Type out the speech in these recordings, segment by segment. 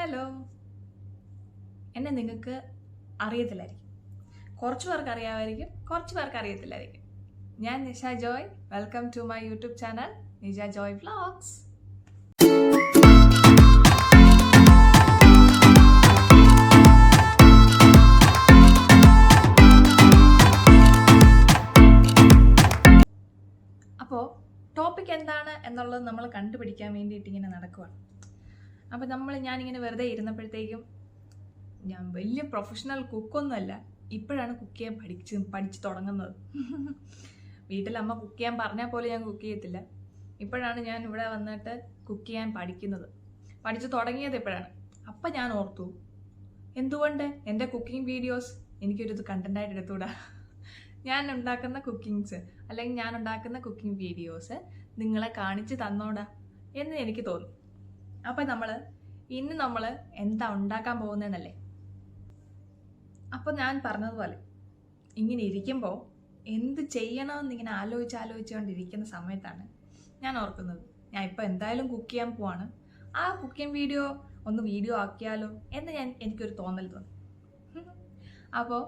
Hello. എന്നെ നിങ്ങൾക്ക് അറിയത്തില്ലായിരിക്കും, കുറച്ച് പേർക്ക് അറിയാമായിരിക്കും, കുറച്ച് പേർക്ക് അറിയത്തില്ലായിരിക്കും. ഞാൻ Nisha Joy. Welcome to my YouTube channel Nisha Joy vlogs. അപ്പോൾ ടോപ്പിക് എന്താണ് എന്നുള്ളത് നമ്മൾ കണ്ടുപിടിക്കാൻ വേണ്ടിയിട്ട് ഇങ്ങനെ നടക്കുവാണ്. അപ്പോൾ ഞാനിങ്ങനെ വെറുതെ ഇരുന്നപ്പോഴത്തേക്കും, ഞാൻ വലിയ പ്രൊഫഷണൽ കുക്കൊന്നുമല്ല, ഇപ്പോഴാണ് കുക്ക് ചെയ്യാൻ പഠിച്ച് തുടങ്ങുന്നത്. വീട്ടിലമ്മ കുക്ക് ചെയ്യാൻ പറഞ്ഞാൽ പോലും ഞാൻ കുക്ക് ചെയ്യത്തില്ല. ഇപ്പോഴാണ് ഞാൻ ഇവിടെ വന്നിട്ട് കുക്ക് ചെയ്യാൻ പഠിച്ചു തുടങ്ങിയത് ഇപ്പോഴാണ്. അപ്പം ഞാൻ ഓർത്തു, എന്തുകൊണ്ട് എൻ്റെ കുക്കിംഗ് വീഡിയോസ് എനിക്കൊരു കണ്ടന്റായിട്ട് എടുത്തുകൂടാ? ഞാൻ ഉണ്ടാക്കുന്ന കുക്കിങ്സ് അല്ലെങ്കിൽ ഞാൻ ഉണ്ടാക്കുന്ന കുക്കിംഗ് വീഡിയോസ് നിങ്ങളെ കാണിച്ച് തന്നോടാ എന്ന് എനിക്ക് തോന്നി. അപ്പം ഇന്ന് നമ്മൾ എന്താ ഉണ്ടാക്കാൻ പോകുന്നതെന്നല്ലേ. അപ്പം ഞാൻ പറഞ്ഞതുപോലെ ഇങ്ങനെ ഇരിക്കുമ്പോൾ എന്ത് ചെയ്യണമെന്നിങ്ങനെ ആലോചിച്ചുകൊണ്ടിരിക്കുന്ന സമയത്താണ് ഞാൻ ഓർക്കുന്നത്, ഞാൻ ഇപ്പോൾ എന്തായാലും കുക്ക് ചെയ്യാൻ പോവാണ്, ആ കുക്കിംഗ് വീഡിയോ വീഡിയോ ആക്കിയാലോ എന്ന് എനിക്കൊരു തോന്നൽ തോന്നി. അപ്പോൾ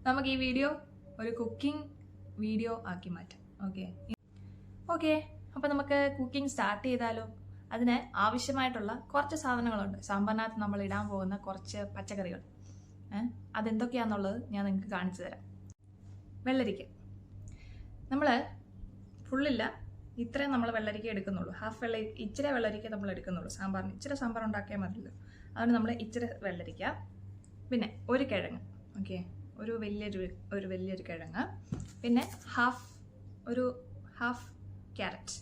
നമുക്ക് ഈ വീഡിയോ ഒരു കുക്കിംഗ് വീഡിയോ ആക്കി മാറ്റാം. ഓക്കെ. അപ്പോൾ നമുക്ക് കുക്കിംഗ് സ്റ്റാർട്ട് ചെയ്താലോ? അതിന് ആവശ്യമായിട്ടുള്ള കുറച്ച് സാധനങ്ങളുണ്ട്. സാമ്പാറിനകത്ത് നമ്മൾ ഇടാൻ പോകുന്ന കുറച്ച് പച്ചക്കറികൾ. അതെന്തൊക്കെയാണെന്നുള്ളത് ഞാൻ നിങ്ങൾക്ക് കാണിച്ചു തരാം. വെള്ളരിക്ക നമ്മൾ ഫുള്ളില്ല, ഇത്രയും നമ്മൾ വെള്ളരിക്ക എടുക്കുന്നുള്ളൂ. ഇച്ചിരി വെള്ളരിക്ക നമ്മൾ എടുക്കുന്നുള്ളൂ. ഇച്ചിരി സാമ്പാർ ഉണ്ടാക്കിയാൽ മതിയല്ലോ. അതുകൊണ്ട് നമ്മൾ ഇച്ചിരി വെള്ളരിക്ക, പിന്നെ ഒരു കിഴങ്ങ്, ഒരു വലിയൊരു കിഴങ്ങ്, പിന്നെ ഹാഫ് ക്യാരറ്റ്.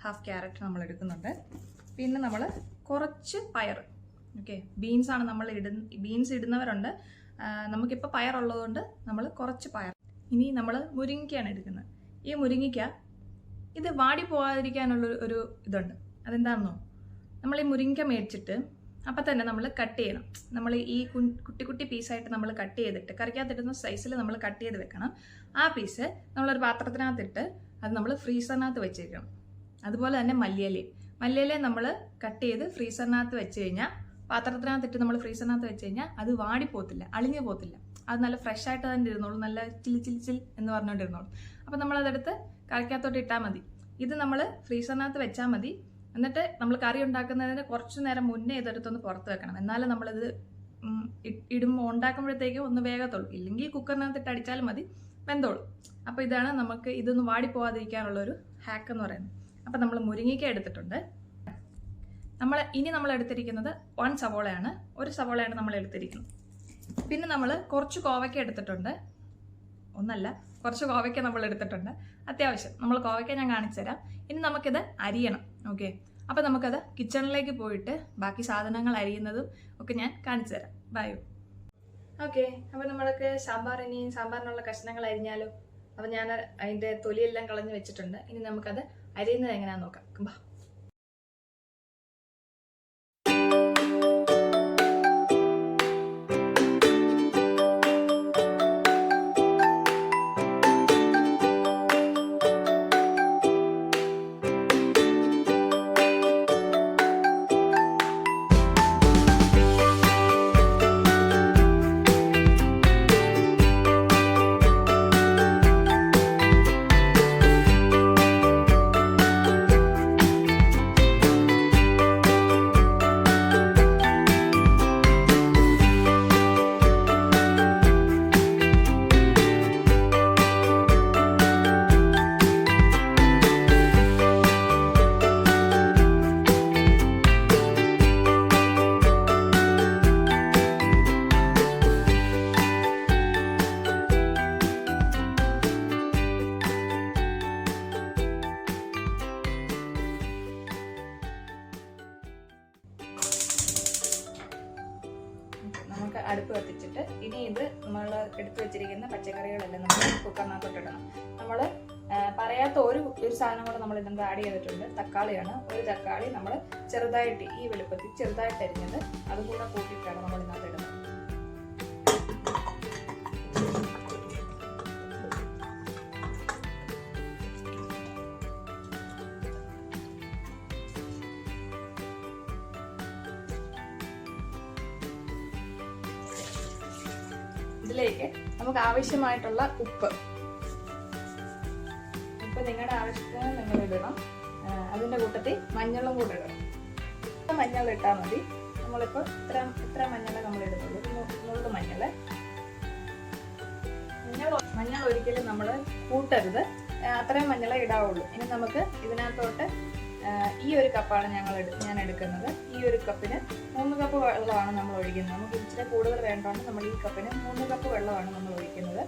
ഹാഫ് ക്യാരറ്റ് നമ്മൾ എടുക്കുന്നുണ്ട്. പിന്നെ നമ്മൾ കുറച്ച് പയർ. ബീൻസാണ് ബീൻസ് ഇടുന്നവരുണ്ട്. നമുക്കിപ്പോൾ പയറുള്ളതുകൊണ്ട് നമ്മൾ കുറച്ച് പയർ. ഇനി നമ്മൾ മുരിങ്ങയ്ക്കാണ് എടുക്കുന്നത്. ഈ മുരിങ്ങയ്ക്ക ഇത് വാടി പോകാതിരിക്കാനുള്ള ഒരു ഇതുണ്ട്. അതെന്താണെന്നോ, നമ്മൾ ഈ മുരിങ്ങയ്ക്ക മേടിച്ചിട്ട് അപ്പം തന്നെ നമ്മൾ കട്ട് ചെയ്യണം. നമ്മൾ ഈ കുട്ടി പീസായിട്ട് നമ്മൾ കട്ട് ചെയ്തിട്ട് കറിക്കകത്തിടുന്ന സൈസിൽ നമ്മൾ കട്ട് ചെയ്ത് വെക്കണം. ആ പീസ് നമ്മളൊരു പാത്രത്തിനകത്തിട്ട് അത് നമ്മൾ ഫ്രീസറിനകത്ത് വെച്ചേക്കണം. അതുപോലെ തന്നെ മല്ലിയില നമ്മൾ കട്ട് ചെയ്ത് ഫ്രീസറിനകത്ത് വെച്ച് കഴിഞ്ഞാൽ, പാത്രത്തിനകത്തിട്ട് നമ്മൾ ഫ്രീസറിനകത്ത് വെച്ച് കഴിഞ്ഞാൽ അത് വാടിപ്പോത്തില്ല, അളിഞ്ഞു പോത്തില്ല. അത് നല്ല ഫ്രഷ് ആയിട്ട് തന്നെ ഇരുന്നോളൂ, നല്ല ചിൽ എന്ന് പറഞ്ഞുകൊണ്ടിരുന്നോളൂ. അപ്പം നമ്മളതെടുത്ത് കറിക്കകത്തോട്ട് ഇട്ടാൽ മതി. ഇത് നമ്മൾ ഫ്രീസറിനകത്ത് വെച്ചാൽ മതി. എന്നിട്ട് നമ്മൾ കറി ഉണ്ടാക്കുന്നതിന് കുറച്ച് നേരം മുന്നേ ഇതെടുത്തൊന്ന് പുറത്ത് വെക്കണം. എന്നാലും നമ്മളിത് ഉണ്ടാക്കുമ്പോഴത്തേക്കും ഒന്ന് വേഗത്തുള്ളൂ. ഇല്ലെങ്കിൽ കുക്കറിനകത്തിട്ട് അടിച്ചാലും മതി, വെന്തോളൂ. അപ്പോൾ ഇതാണ് നമുക്ക് ഇതൊന്ന് വാടിപ്പോവാതിരിക്കാനുള്ളൊരു ഹാക്ക് എന്ന് പറയുന്നത്. അപ്പം നമ്മൾ മുരിങ്ങയ്ക്ക എടുത്തിട്ടുണ്ട്. ഇനി നമ്മൾ എടുത്തിരിക്കുന്നത് 1 സവോളയാണ്. ഒരു സവോളയാണ് നമ്മൾ എടുത്തിരിക്കുന്നത്. പിന്നെ നമ്മൾ കുറച്ച് കോവയ്ക്ക എടുത്തിട്ടുണ്ട്. കുറച്ച് കോവയ്ക്ക നമ്മൾ എടുത്തിട്ടുണ്ട്. അത്യാവശ്യം നമ്മൾ കോവയ്ക്ക ഞാൻ കാണിച്ചു തരാം. ഇനി നമുക്കിത് അരിയണം. അപ്പം നമുക്കത് കിച്ചണിലേക്ക് പോയിട്ട് ബാക്കി സാധനങ്ങൾ അരിയുന്നതും ഒക്കെ ഞാൻ കാണിച്ചു തരാം. ബൈ. അപ്പം നമ്മൾക്ക് സാമ്പാറിനുള്ള കഷ്ണങ്ങൾ അരിഞ്ഞാലോ? അപ്പം ഞാൻ അതിൻ്റെ തൊലിയെല്ലാം കളഞ്ഞ് വെച്ചിട്ടുണ്ട്. ഇനി നമുക്കത് അരിയുന്നത് എങ്ങനെയാണെന്ന് നോക്കാം. ബാ. അടുപ്പ് കത്തിച്ചിട്ട് ഇനി ഇത് നമ്മൾ എടുത്തു വെച്ചിരിക്കുന്ന പച്ചക്കറികളെല്ലാം നമ്മൾ കുക്കറിനകത്തോട്ടിടണം. നമ്മൾ പറയാത്ത ഒരു സാധനം കൂടെ നമ്മൾ ഇതിൻ്റെ ആഡ് ചെയ്തിട്ടുണ്ട്. തക്കാളിയാണ്. ഒരു തക്കാളി നമ്മൾ ചെറുതായിട്ട് ഈ വലുപ്പത്തിൽ ചെറുതായിട്ട് അരിഞ്ഞത് അതും കൂടെ കൂട്ടിയിട്ടാണ് നമ്മൾ ഇതിനകത്ത് ഇടുന്നത്. ഇതിലേക്ക് നമുക്ക് ആവശ്യമായിട്ടുള്ള ഉപ്പ് നിങ്ങളുടെ ആവശ്യത്തിന് നിങ്ങൾ ഇടണം. അതിൻ്റെ കൂട്ടത്തിൽ മഞ്ഞളും കൂടെ ഇടണം. മഞ്ഞൾ ഇട്ടാൽ മതി. നമ്മളിപ്പോൾ ഇത്ര മഞ്ഞളെ നമ്മൾ ഇടുന്നുള്ളൂ. നുള്ളു മഞ്ഞൾ ഒരിക്കലും നമ്മൾ കൂട്ടരുത്. അത്രയും മഞ്ഞളെ ഇടാവുള്ളൂ. ഇനി നമുക്ക് ഇതിനകത്തോട്ട് ഈ ഒരു കപ്പാണ് ഞാൻ എടുക്കുന്നത്. ഈ ഒരു കപ്പിന് 3 കപ്പ് വെള്ളമാണ് നമ്മൾ ഒഴിക്കുന്നത്. നമുക്ക് ഇച്ചിരി കൂടുതൽ വേണ്ടതുകൊണ്ട് നമ്മൾ ഈ കപ്പിന് 3 കപ്പ് വെള്ളമാണ് നമ്മൾ ഒഴിക്കുന്നത്.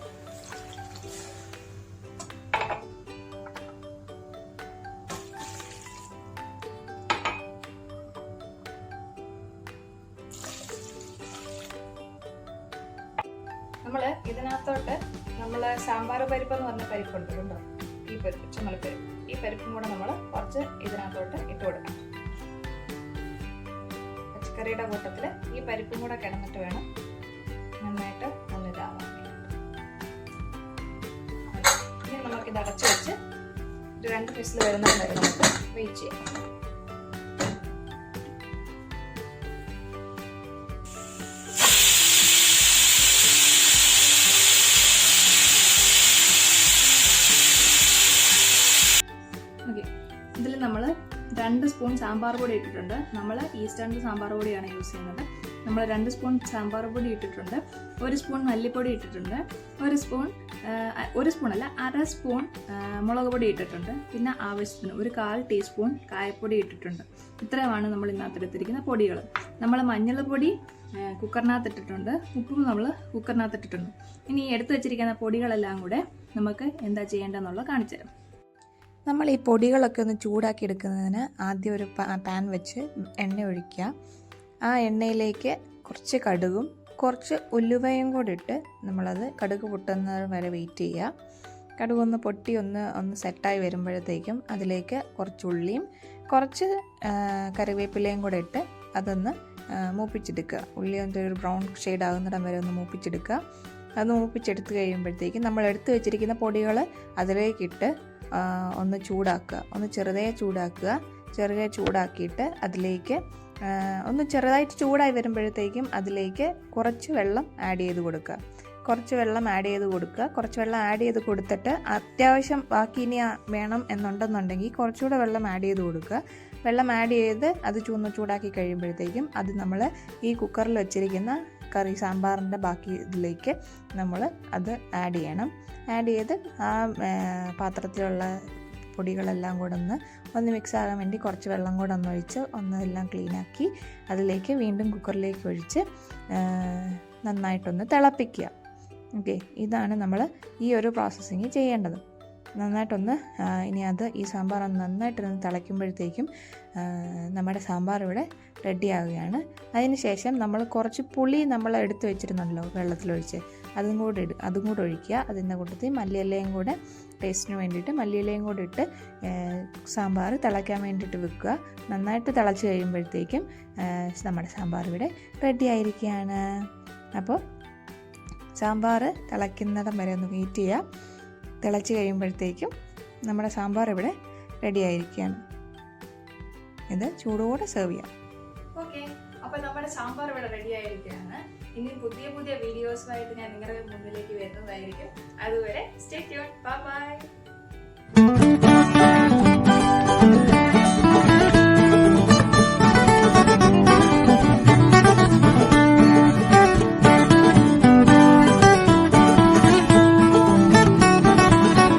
നമ്മൾ ഇതിനകത്തോട്ട് നമ്മൾ സാമ്പാർ പരിപ്പ് എന്ന് പറഞ്ഞ പരിപ്പുണ്ട് കേട്ടോ. ഈ പരിപ്പ്, ചുമലപ്പരിപ്പ്, ഈ പരിപ്പും കൂടെ നമ്മൾ കുറച്ച് ഇതിനകത്തോട്ട് ഇട്ട് കൊടുക്കണം. പച്ചക്കറിയുടെ കൂട്ടത്തിൽ ഈ പരിപ്പും കൂടെ കിടന്നിട്ട് വേണം നന്നായിട്ട് ഒന്നിതാവാൻ. ഇനി നമുക്കിത് അടച്ചു വെച്ച് ഒരു 2 വിസിൽ വരുന്നത് വരെ നമുക്ക് വെയിറ്റ് ചെയ്യാം. ഇതിൽ നമ്മൾ 2 സ്പൂൺ സാമ്പാർ പൊടി ഇട്ടിട്ടുണ്ട്. നമ്മൾ ഈസ്റ്റേണിൻ്റെ സാമ്പാർ പൊടിയാണ് യൂസ് ചെയ്യുന്നത്. നമ്മൾ 2 സ്പൂൺ സാമ്പാർ പൊടി ഇട്ടിട്ടുണ്ട്. 1 സ്പൂൺ മല്ലിപ്പൊടി ഇട്ടിട്ടുണ്ട്. 1 സ്പൂണല്ല 1/2 സ്പൂൺ മുളക് പൊടി ഇട്ടിട്ടുണ്ട്. പിന്നെ ആവശ്യത്തിന് 1/4 ടീസ്പൂൺ കായപ്പൊടി ഇട്ടിട്ടുണ്ട്. ഇത്രയുമാണ് നമ്മൾ ഇതിനകത്ത് എടുത്തിരിക്കുന്ന പൊടികൾ. നമ്മൾ മഞ്ഞൾപ്പൊടി കുക്കറിനകത്ത് ഇട്ടിട്ടുണ്ട്. ഉപ്പും നമ്മൾ കുക്കറിനകത്ത് ഇട്ടിട്ടുണ്ട്. ഇനി എടുത്തു വെച്ചിരിക്കുന്ന പൊടികളെല്ലാം കൂടെ നമുക്ക് എന്താ ചെയ്യേണ്ടതെന്നുള്ളത് കാണിച്ചു തരാം. നമ്മൾ ഈ പൊടികളൊക്കെ ഒന്ന് ചൂടാക്കി എടുക്കുന്നതിന് ആദ്യം ഒരു പാൻ വെച്ച് എണ്ണ ഒഴിക്കുക. ആ എണ്ണയിലേക്ക് കുറച്ച് കടുകും കുറച്ച് ഉലുവയും കൂടി ഇട്ട് നമ്മളത് കടുക് പൊട്ടുന്നത് വരെ വെയിറ്റ് ചെയ്യുക. കടുകൊന്ന് പൊട്ടി ഒന്ന് സെറ്റായി വരുമ്പോഴത്തേക്കും അതിലേക്ക് കുറച്ച് ഉള്ളിയും കുറച്ച് കറിവേപ്പിലയും കൂടെ ഇട്ട് അതൊന്ന് മൂപ്പിച്ചെടുക്കുക. ഉള്ളി ഒരു ബ്രൗൺ ഷെയ്ഡ് ആകുന്നിടം വരെ ഒന്ന് മൂപ്പിച്ചെടുക്കുക. അത് മൂപ്പിച്ചെടുത്ത് കഴിയുമ്പോഴത്തേക്കും നമ്മൾ എടുത്തു വെച്ചിരിക്കുന്ന പൊടികൾ അതിലേക്കിട്ട് ഒന്ന് ചൂടാക്കുക. ഒന്ന് ചെറുതായി ചൂടാക്കിയിട്ട് അതിലേക്ക് ഒന്ന് ചെറുതായിട്ട് ചൂടായി വരുമ്പോഴത്തേക്കും അതിലേക്ക് കുറച്ച് വെള്ളം ആഡ് ചെയ്ത് കൊടുക്കുക. കുറച്ച് വെള്ളം ആഡ് ചെയ്ത് കൊടുത്തിട്ട് അത്യാവശ്യം ബാക്കി ഇനി വേണം എന്നുണ്ടെന്നുണ്ടെങ്കിൽ കുറച്ചുകൂടെ വെള്ളം ആഡ് ചെയ്ത് കൊടുക്കുക. വെള്ളം ആഡ് ചെയ്ത് അത് ചൂടാക്കി കഴിയുമ്പോഴത്തേക്കും അത് നമ്മൾ ഈ കുക്കറിൽ വെച്ചിരിക്കുന്ന സാമ്പാറിൻ്റെ ബാക്കി ഇതിലേക്ക് നമ്മൾ അത് ആഡ് ചെയ്യണം. ആഡ് ചെയ്ത് ആ പാത്രത്തിലുള്ള പൊടികളെല്ലാം കൂടെ ഒന്ന് മിക്സ് ആകാൻ വേണ്ടി കുറച്ച് വെള്ളം കൂടെ ഒഴിച്ച് എല്ലാം ക്ലീനാക്കി അതിലേക്ക് വീണ്ടും കുക്കറിലേക്ക് ഒഴിച്ച് നന്നായിട്ടൊന്ന് തിളപ്പിക്കുക. ഓക്കെ, ഇതാണ് നമ്മൾ ഈ ഒരു പ്രോസസ്സിങ് ചെയ്യേണ്ടത്. നന്നായിട്ടൊന്ന് ഈ സാമ്പാർ നന്നായിട്ടൊന്ന് തിളയ്ക്കുമ്പോഴത്തേക്കും നമ്മുടെ സാമ്പാർ ഇവിടെ റെഡിയാവുകയാണ്. അതിന് ശേഷം നമ്മൾ കുറച്ച് പുളി നമ്മൾ എടുത്ത് വെച്ചിരുന്നല്ലോ വെള്ളത്തിലൊഴിച്ച്, അതും കൂടെ ഒഴിക്കുക. അതിൻ്റെ കൂട്ടത്തിൽ മല്ലിയിലയും കൂടെ ടേസ്റ്റിന് വേണ്ടിയിട്ട് മല്ലിയിലയും കൂടെ ഇട്ട് സാമ്പാർ തിളയ്ക്കാൻ വേണ്ടിയിട്ട് വെക്കുക. നന്നായിട്ട് തിളച്ച് കഴിയുമ്പോഴത്തേക്കും നമ്മുടെ സാമ്പാർ ഇവിടെ റെഡി ആയിരിക്കുകയാണ്. അപ്പോൾ സാമ്പാർ തിളയ്ക്കുന്നിടം വരെ ഒന്ന് വെയിറ്റ് ചെയ്യുക. തിളച്ച് കഴിയുമ്പോഴത്തേക്കും നമ്മുടെ സാമ്പാർ ഇവിടെ റെഡി ആയിരിക്കുകയാണ്. ഇത് ചൂടോടെ സെർവ് ചെയ്യാം. ഓക്കെ, അപ്പോൾ നമ്മുടെ സാമ്പാർ ഇവിടെ റെഡി ആയിരിക്കുകയാണ്. ഇനി പുതിയ വീഡിയോസുമായിട്ട് ഞാൻ നിങ്ങളുടെ മുന്നിലേക്ക് വരുന്നതായിരിക്കും. അതുവരെ സ്റ്റേ ട്യൂൺ. Bye bye.